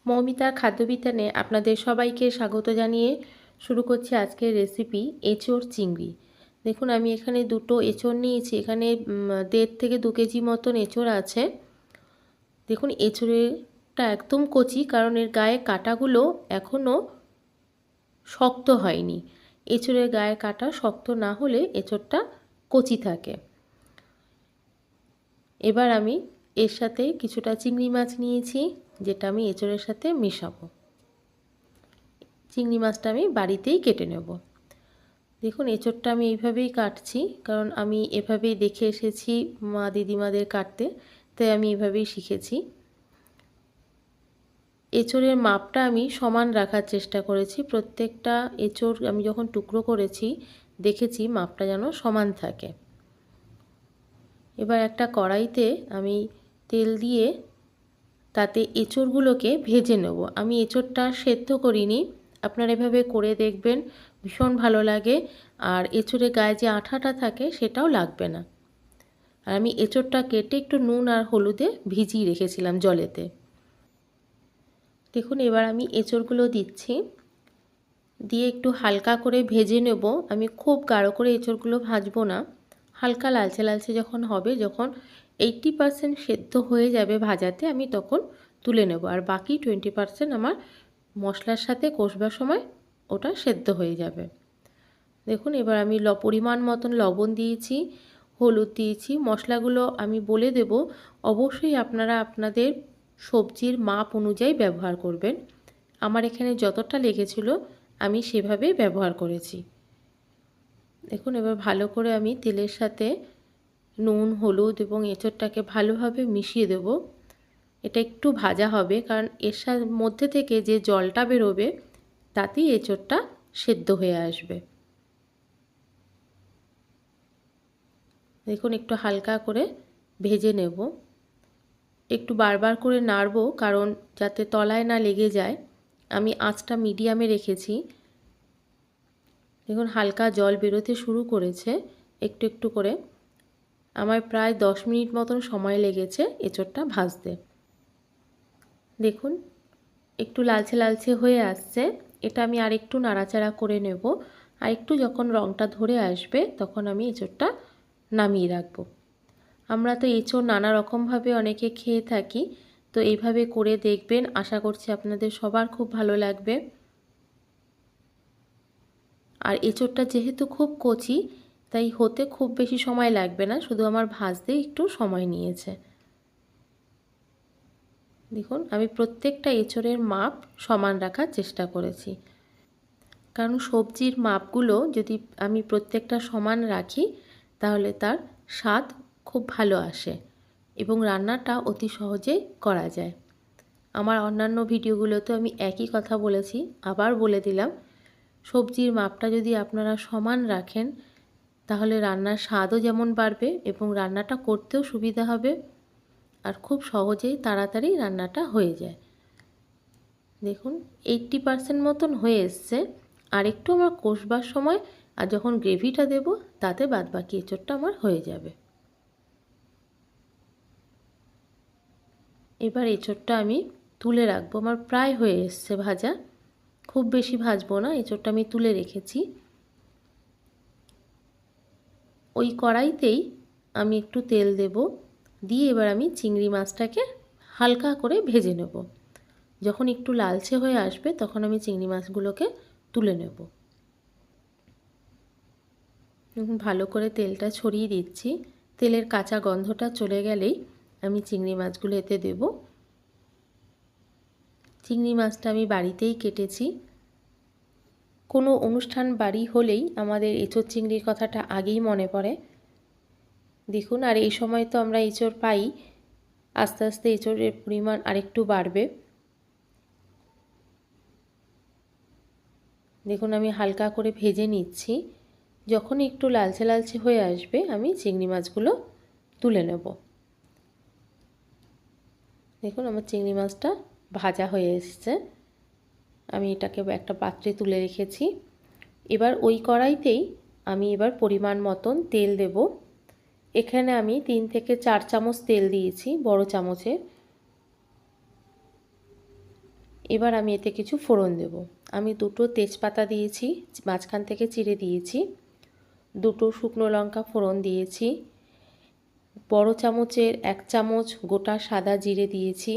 মৌমিতার খাদ্যবিতানে আপনাদের সবাইকে স্বাগত জানিয়ে শুরু করছি আজকের রেসিপি এঁচোড় চিংড়ি। দেখুন আমি এখানে দুটো এঁচোড় নিয়েছি। এখানে 1.5 থেকে 2 কেজি মতন এঁচোড় আছে। দেখুন এঁচোড়টা একদম কচি, কারণ এর গায়ে কাঁটাগুলো এখনও শক্ত হয়নি। এঁচোড়ের গায়ে কাঁটা শক্ত না হলে এঁচোড়টা কচি থাকে। এবার আমি এর সাথে কিছুটা চিংড়ি মাছ নিয়েছি, যেটা আমি এঁচোড়ের সাথে মেশাবো। চিংড়ি মাছটা আমি বাড়িতেই কেটে নেব। দেখুন এঁচোড়টা আমি এইভাবেই কাটছি, কারণ আমি এভাবেই দেখে এসেছি মা দিদিমাদের কাটতে, তাই আমি এভাবেই শিখেছি। এঁচোড়ের মাপটা আমি সমান রাখার চেষ্টা করেছি। প্রত্যেকটা এঁচোড় আমি যখন টুকরো করেছি দেখেছি মাপটা যেন সমান থাকে। এবার একটা কড়াইতে আমি তেল দিয়ে তাতে এঁচোড়গুলোকে ভেজে নেব। আমি এঁচোড়টা সেদ্ধ করিনি, আপনারা এভাবে করে দেখবেন, ভীষণ ভালো লাগে। আর এঁচোড়ের গায়ে যে আঠাটা থাকে সেটাও লাগবে না। আর আমি এঁচোড়টা কেটে একটু নুন আর হলুদে ভিজিয়ে রেখেছিলাম জলেতে। দেখুন এবার আমি এঁচোড়গুলো দিচ্ছি, দিয়ে একটু হালকা করে ভেজে নেব। আমি খুব গাঢ় করে এঁচোড়গুলো ভাজবো না, হালকা লালচে লালচে যখন হবে, যখন 80% সেদ্ধ হয়ে যাবে ভাজাতে, আমি তখন তুলে নেব। আর বাকি 20% আমার মশলার সাথে কষবার সময় ওটা সেদ্ধ হয়ে যাবে। দেখুন এবার আমি পরিমাণ মতন লবণ দিয়েছি, হলুদ দিয়েছি। মশলাগুলো আমি বলে দেব, অবশ্যই আপনারা আপনাদের সবজির মাপ অনুযায়ী ব্যবহার করবেন। আমার এখানে যতটা লেগেছিল আমি সেভাবেই ব্যবহার করেছি। দেখুন এবার ভালো করে আমি তেলের সাথে নুন হলুদ এবং এঁচোড়টাকে ভালোভাবে মিশিয়ে দেব। এটা একটু ভাজা হবে, কারণ এর মধ্যে থেকে যে জলটা বেরোবে তাতেই এঁচোড়টা সেদ্ধ হয়ে আসবে। দেখুন একটু হালকা করে ভেজে নেব, একটু বারবার করে নাড়বো, কারণ যাতে তলায় না লেগে যায়। আমি আঁচটা মিডিয়ামে রেখেছি। দেখুন হালকা জল বেরোতে শুরু করেছে একটু একটু করে। আমার প্রায় 10 মিনিট মতন সময় লেগেছে এঁচোড়টা ভাজতে। দেখুন একটু লালচে লালচে হয়ে আসছে। এটা আমি আরেকটু নাড়াচাড়া করে নেব। আর একটু যখন রঙটা ধরে আসবে তখন আমি এঁচোড়টা নামিয়ে রাখবো। আমরা তো এঁচোড় নানা রকমভাবে অনেকে খেয়ে থাকি, তো এইভাবে করে দেখবেন, আশা করছি আপনাদের সবার খুব ভালো লাগবে। আর এঁচোড়টা যেহেতু খুব কচি, তাই হতে খুব বেশি সময় লাগবে না, শুধু আমার ভাজতে একটু সময় নিয়েছে। দেখুন আমি প্রত্যেকটা এঁচোড়ের মাপ সমান রাখার চেষ্টা করেছি, কারণ সবজির মাপগুলো যদি আমি প্রত্যেকটা সমান রাখি তাহলে তার স্বাদ খুব ভালো আসে এবং রান্নাটা অতি সহজেই করা যায়। আমার অন্যান্য ভিডিওগুলোতে আমি একই কথা বলেছি, আবার বলে দিলাম, সবজির মাপটা যদি আপনারা সমান রাখেন তাহলে রান্নার স্বাদও যেমন বাড়বে এবং রান্নাটা করতেও সুবিধা হবে, আর খুব সহজেই তাড়াতাড়ি রান্নাটা হয়ে যায়। দেখুন 80% মতন হয়ে এসছে। আর একটু আমার কষবার সময় আর যখন গ্রেভিটা দেব তাতে বাদবাকি এঁচোড়টা আমার হয়ে যাবে। এবার এঁচোড়টা আমি তুলে রাখবো, আমার প্রায় হয়ে এসছে ভাজা, খুব বেশি ভাজবো না। এঁচোড়টা আমি তুলে রেখেছি। ওই কড়াইতেই আমি একটু তেল দেব, দিয়ে এবার আমি চিংড়ি মাছটাকে হালকা করে ভেজে নেব। যখন একটু লালচে হয়ে আসবে তখন আমি চিংড়ি মাছগুলোকে তুলে নেব। ভালো করে তেলটা ছড়িয়ে দিচ্ছি। তেলের কাঁচা গন্ধটা চলে গেলেই আমি চিংড়ি মাছগুলো এতে দেব। চিংড়ি মাছটা আমি বাড়িতেই কেটেছি। কোনো অনুষ্ঠান বাড়ি হলেই আমাদের এঁচোড় চিংড়ির কথাটা আগেই মনে পড়ে। দেখুন আর এই সময় তো আমরা এঁচোড় পাই, আস্তে আস্তে এঁচোড়ের পরিমাণ আরেকটু বাড়বে। দেখুন আমি হালকা করে ভেজে নিচ্ছি। যখন একটু লালচে লালচে হয়ে আসবে আমি চিংড়ি মাছগুলো তুলে নেব। দেখুন আমার চিংড়ি মাছটা ভাজা হয়ে এসেছে। আমি এটাকে একটা পাত্রে তুলে রেখেছি। এবার ওই কড়াইতেই আমি এবার পরিমাণ মতন তেল দেব। এখানে আমি 3 থেকে 4 চামচ তেল দিয়েছি, বড় চামচে। এবার আমি এতে কিছু ফোড়ন দেব। আমি দুটো তেজপাতা দিয়েছি, মাঝখান থেকে চিড়ে দিয়েছি, দুটো শুকনো লঙ্কা ফোড়ন দিয়েছি, বড় চামচের 1 চামচ গোটা সাদা জিরে দিয়েছি,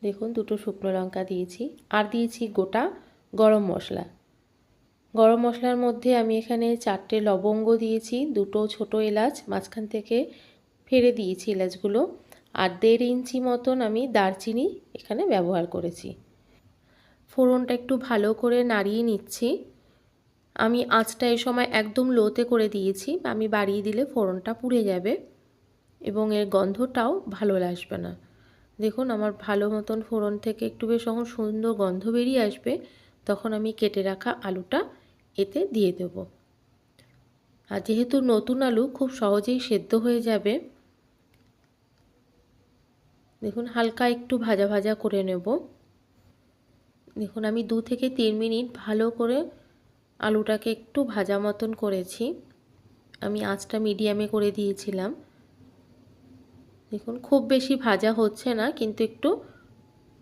দেখুন দুটো শুকনো লঙ্কা দিয়েছি, আর দিয়েছি গোটা গরম মশলা। গরম মশলার মধ্যে আমি এখানে 4টে লবঙ্গ দিয়েছি, দুটো ছোট এলাচ মাঝখান থেকে ফেড়ে দিয়েছি এলাচগুলো, আর 1.5 ইঞ্চি মতন আমি দারচিনি এখানে ব্যবহার করেছি। ফোড়নটা একটু ভালো করে নাড়িয়ে নিচ্ছি। আমি আঁচটা এই সময় একদম লোতে করে দিয়েছি, আমি বাড়িয়ে দিলে ফোড়নটা পুড়ে যাবে এবং এর গন্ধটাও ভালো আসবে না। দেখুন আমার ভালো মতন ফোড়ন থেকে একটু বেশ যখন সুন্দর গন্ধ বেরিয়ে আসবে তখন আমি কেটে রাখা আলুটা এতে দিয়ে দেব। আর যেহেতু নতুন আলু খুব সহজেই সেদ্ধ হয়ে যাবে, দেখুন হালকা একটু ভাজা ভাজা করে নেব। দেখুন আমি 2 থেকে 3 মিনিট ভালো করে আলুটাকে একটু ভাজা মতন করেছি। আমি আঁচটা মিডিয়ামে করে দিয়েছিলাম। দেখুন খুব বেশি ভাজা হচ্ছে না, কিন্তু একটু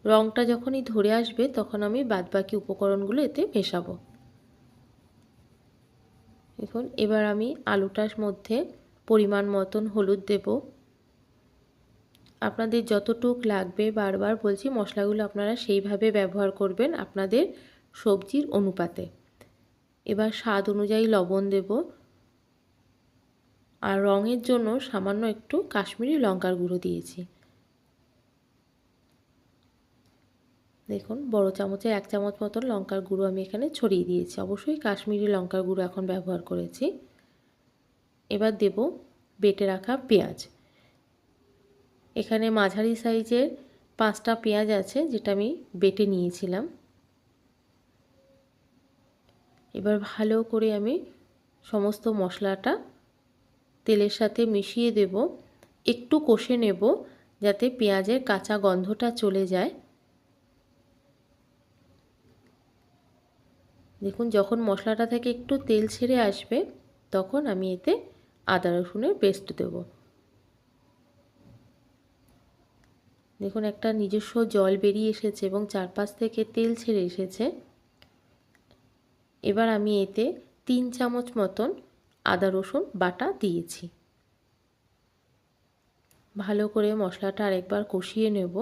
রঙটা যখনই ধরে আসবে তখন আমি বাদবাকি উপকরণগুলো এতে মেশাবো। দেখুন এবার আমি আলুটার মধ্যে পরিমাণ মতন হলুদ দেব। আপনাদের যতটুক লাগবে, বারবার বলছি মশলাগুলো আপনারা সেইভাবে ব্যবহার করবেন আপনাদের সবজির অনুপাতে। এবার স্বাদ অনুযায়ী লবণ দেব, আর রঙের জন্য সামান্য একটু কাশ্মীরি লঙ্কার গুঁড়ো দিয়েছি। দেখুন বড় চামচের 1 চামচ মতন লঙ্কার গুঁড়ো আমি এখানে ছড়িয়ে দিয়েছি, অবশ্যই কাশ্মীরি লঙ্কার গুঁড়ো এখন ব্যবহার করেছি। এবার দেব বেটে রাখা পেঁয়াজ। এখানে মাঝারি সাইজের 5টা পেঁয়াজ আছে, যেটা আমি বেটে নিয়েছিলাম। এবার ভালো করে আমি সমস্ত মশলাটা তেলের সাথে মিশিয়ে দেব, একটু কষে নেব যাতে পেঁয়াজের কাঁচা গন্ধটা চলে যায়। দেখুন যখন মশলাটা থেকে একটু তেল ছেড়ে আসবে তখন আমি এতে আদা রসুনের পেস্ট দেব। দেখুন একটা নিজস্ব জল বেরিয়ে এসেছে এবং চারপাশ থেকে তেল ছেড়ে এসেছে। এবার আমি এতে 3 চামচ মতন আদা রসুন বাটা দিয়েছি। ভালো করে মশলাটা আরেকবার কষিয়ে নেব।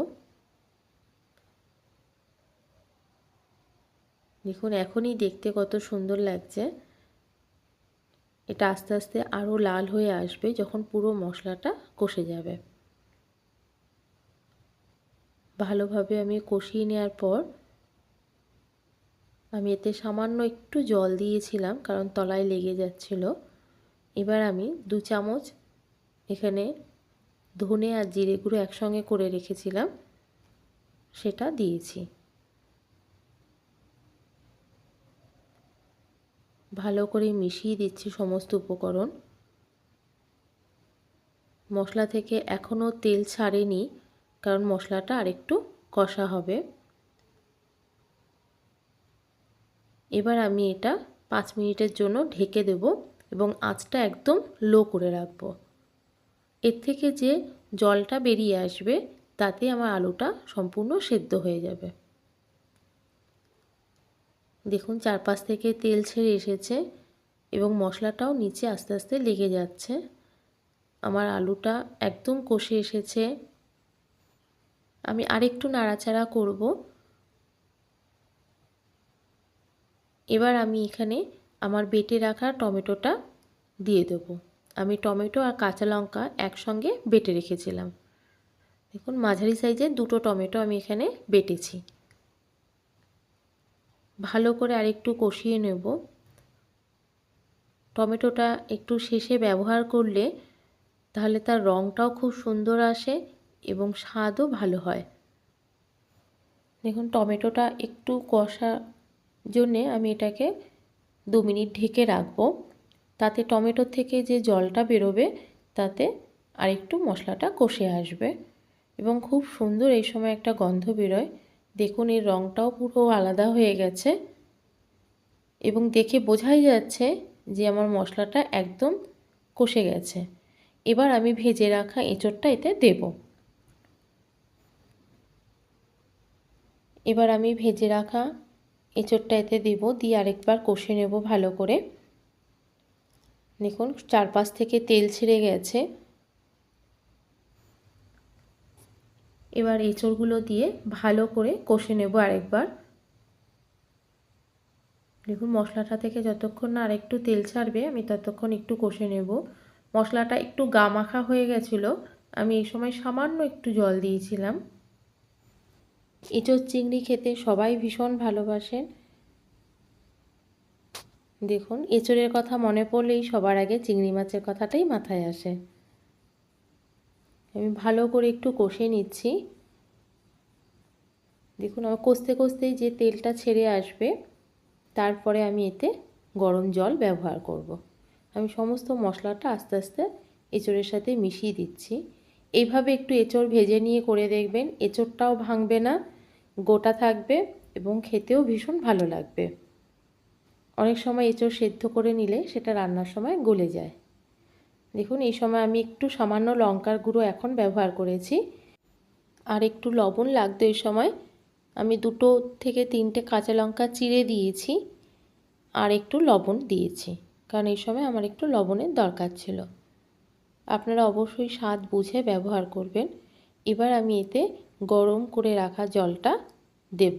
দেখুন এখনই দেখতে কত সুন্দর লাগছে। এটা আস্তে আস্তে আরও লাল হয়ে আসবে যখন পুরো মশলাটা কষে যাবে। ভালোভাবে আমি কষিয়ে নেওয়ার পর আমি এতে সামান্য একটু জল দিয়েছিলাম, কারণ তলায় লেগে যাচ্ছিল। এবার আমি 2 চামচ এখানে ধনে আর জিরে গুঁড়ো একসঙ্গে করে রেখেছিলাম সেটা দিয়েছি। ভালো করে মিশিয়ে দিচ্ছি সমস্ত উপকরণ। মশলা থেকে এখনও তেল ছাড়েনি, কারণ মশলাটা আরেকটু কষা হবে। এবার আমি এটা 5 মিনিটের জন্য ঢেকে দেব এবং আঁচটা একদম লো করে রাখব। এর থেকে যে জলটা বেরিয়ে আসবে তাতে আমার আলুটা সম্পূর্ণ সেদ্ধ হয়ে যাবে। দেখুন চারপাশ থেকে তেল ছেড়ে এসেছে এবং মশলাটাও নিচে আস্তে আস্তে লেগে যাচ্ছে। আমার আলুটা একদম কষে এসেছে। আমি আরেকটু নাড়াচাড়া করব। এবার আমি এখানে আমার বেটে রাখা টমেটোটা দিয়ে দেবো। আমি টমেটো আর কাঁচা লঙ্কা একসঙ্গে বেটে রেখেছিলাম। দেখুন মাঝারি সাইজের 2টো টমেটো আমি এখানে বেটেছি। ভালো করে আরেকটু কষিয়ে নেব। টমেটোটা একটু শেষে ব্যবহার করলে তাহলে তার রঙটাও খুব সুন্দর আসে এবং স্বাদও ভালো হয়। দেখুন টমেটোটা একটু কষার জন্যে আমি এটাকে 2 মিনিট ঢেকে রাখবো। তাতে টমেটোর থেকে যে জলটা বেরোবে তাতে আরেকটু মশলাটা কষে আসবে এবং খুব সুন্দর এই সময় একটা গন্ধ বেরোয়। দেখুন এর রঙটাও পুরো আলাদা হয়ে গেছে এবং দেখে বোঝাই যাচ্ছে যে আমার মশলাটা একদম কষে গেছে। এবার আমি ভেজে রাখা এঁচোড়টা এতে দেব। এবার আমি ভেজে রাখা এঁচোড়টা এতে দেব, দিয়ে আরেকবার কষে নেব ভালো করে। দেখুন চারপাশ থেকে তেল ছেড়ে গেছে। এবার এঁচোড়গুলো দিয়ে ভালো করে কষে নেব আরেকবার। দেখুন মশলাটা থেকে যতক্ষণ না আরেকটু তেল ছাড়বে আমি ততক্ষণ একটু কষে নেব। মশলাটা একটু গা মাখা হয়ে গেছিলো, আমি এই সময় সামান্য একটু জল দিয়েছিলাম। এঁচোড় চিংড়ি খেতে সবাই ভীষণ ভালোবাসেন। দেখুন এঁচোড়ের কথা মনে পড়লেই সবার আগে চিংড়ি মাছের কথাটাই মাথায় আসে। আমি ভালো করে একটু কষে নিচ্ছি। দেখুন আমার কষতে কষতেই যে তেলটা ছেড়ে আসবে, তারপরে আমি এতে গরম জল ব্যবহার করব। আমি সমস্ত মশলাটা আস্তে আস্তে এঁচোড়ের সাথে মিশিয়ে দিচ্ছি। এইভাবে একটু এঁচোড় ভেজে নিয়ে করে দেখবেন, এঁচোড়টাও ভাঙবে না, গোটা থাকবে এবং খেতেও ভীষণ ভালো লাগবে। অনেক সময় এঁচোড় সেদ্ধ করে নিলে সেটা রান্নার সময় গলে যায়। দেখুন এই সময় আমি একটু সামান্য লঙ্কার গুঁড়ো এখন ব্যবহার করেছি, আর একটু লবণ লাগতো। এই সময় আমি 2 থেকে 3টে কাঁচা লঙ্কা চিড়ে দিয়েছি আর একটু লবণ দিয়েছি, কারণ এই সময় আমার একটু লবণের দরকার ছিল। আপনারা অবশ্যই স্বাদ বুঝে ব্যবহার করবেন। এবার আমি এতে গরম করে রাখা জলটা দেব,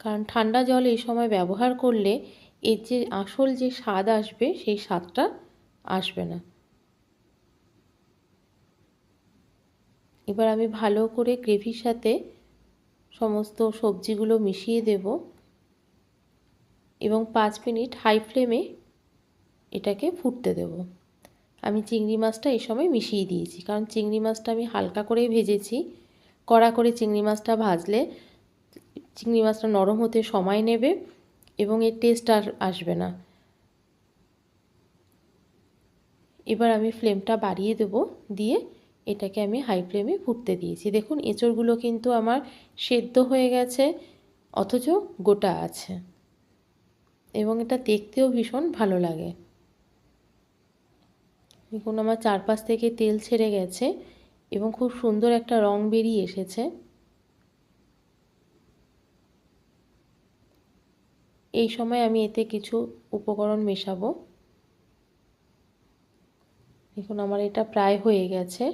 কারণ ঠান্ডা জল এই সময় ব্যবহার করলে এর যে আসল যে স্বাদ আসবে সেই স্বাদটা আসবে না। এবার আমি ভালো করে গ্রেভির সাথে সমস্ত সবজিগুলো মিশিয়ে দেব এবং 5 মিনিট হাই ফ্লেমে এটাকে ফুটতে দেব। আমি চিংড়ি মাছটা এই সময় মিশিয়ে দিয়েছি, কারণ চিংড়ি মাছটা আমি হালকা করেই ভেজেছি। কড়া করে চিংড়ি মাছটা ভাজলে চিংড়ি মাছটা নরম হতে সময় নেবে এবং এর টেস্ট আর আসবে না। এবার আমি ফ্লেমটা বাড়িয়ে দেব, দিয়ে এটাকে আমি হাই ফ্লেমে ফুটতে দিয়েছি। দেখুন এঁচোড়গুলো কিন্তু আমার সেদ্ধ হয়ে গেছে, অথচ গোটা আছে এবং এটা দেখতেও ভীষণ ভালো লাগে। দেখুন আমার চারপাশ থেকে তেল ছেড়ে গেছে এবং খুব সুন্দর একটা রং বেরিয়ে এসেছে। এই সময় আমি এতে কিছু উপকরণ মেশাবো। দেখুন আমার এটা প্রায় হয়ে গেছে,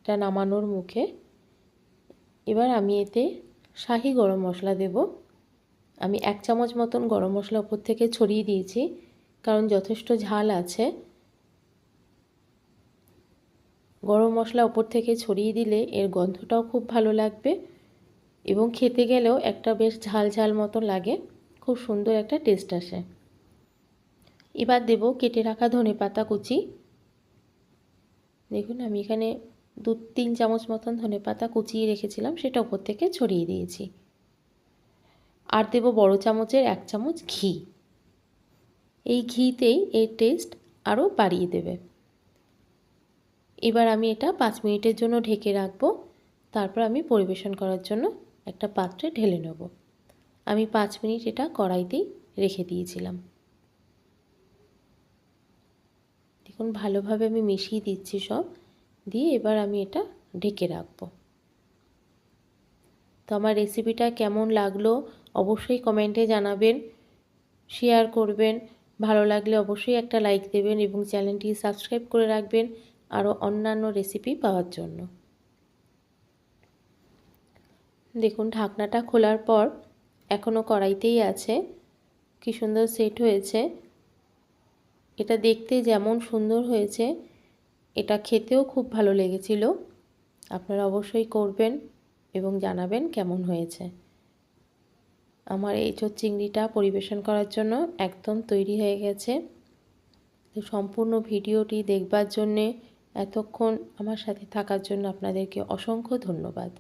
এটা নামানোর মুখে। এবার আমি এতে শাহি গরম মশলা দেব। আমি 1 চামচ মতন গরম মশলা উপর থেকে ছড়িয়ে দিয়েছি, কারণ যথেষ্ট ঝাল আছে। গরম মশলা উপর থেকে ছড়িয়ে দিলে এর গন্ধটাও খুব ভালো লাগবে এবং খেতে গেলেও একটা বেশ ঝাল ঝাল মতো লাগে, খুব সুন্দর একটা টেস্ট আসে। এবার দেব কেটে রাখা ধনেপাতা কুচি। দেখুন আমি এখানে 2-3 চামচ মতন ধনেপাতা কুচিয়ে রেখেছিলাম, সেটা উপর থেকে ছড়িয়ে দিয়েছি। আর দেব বড় চামচের 1 চামচ ঘি। এই ঘিতেই এর টেস্ট আরও বাড়িয়ে দেবে। এবার আমি এটা 5 মিনিটের জন্য ঢেকে রাখবো, তারপর আমি পরিবেশন করার জন্য একটা পাত্রে ঢেলে নেব। আমি 5 মিনিট এটা কড়াইতেই রেখে দিয়েছিলাম। দেখুন ভালোভাবে আমি মিশিয়ে দিচ্ছি সব, দিয়ে এবার আমি এটা ঢেকে রাখবো। তো আমার রেসিপিটা কেমন লাগলো অবশ্যই কমেন্টে জানাবেন, শেয়ার করবেন। ভালো লাগলে অবশ্যই একটা লাইক দেবেন এবং চ্যানেলটি সাবস্ক্রাইব করে রাখবেন আরও অন্যান্য রেসিপি পাওয়ার জন্য। দেখুন ঢাকনাটা খোলার পর এখনও কড়াইতেই আছে, কি সুন্দর সেট হয়েছে। এটা দেখতে যেমন সুন্দর হয়েছে, এটা খেতেও খুব ভালো লেগেছিল। আপনারা অবশ্যই করবেন এবং জানাবেন কেমন হয়েছে। আমার এঁচোড় চিংড়িটা পরিবেশন করার জন্য একদম তৈরি হয়ে গেছে। তো সম্পূর্ণ ভিডিওটি দেখবার জন্যে, এতক্ষণ আমার সাথে থাকার জন্য আপনাদেরকে অসংখ্য ধন্যবাদ।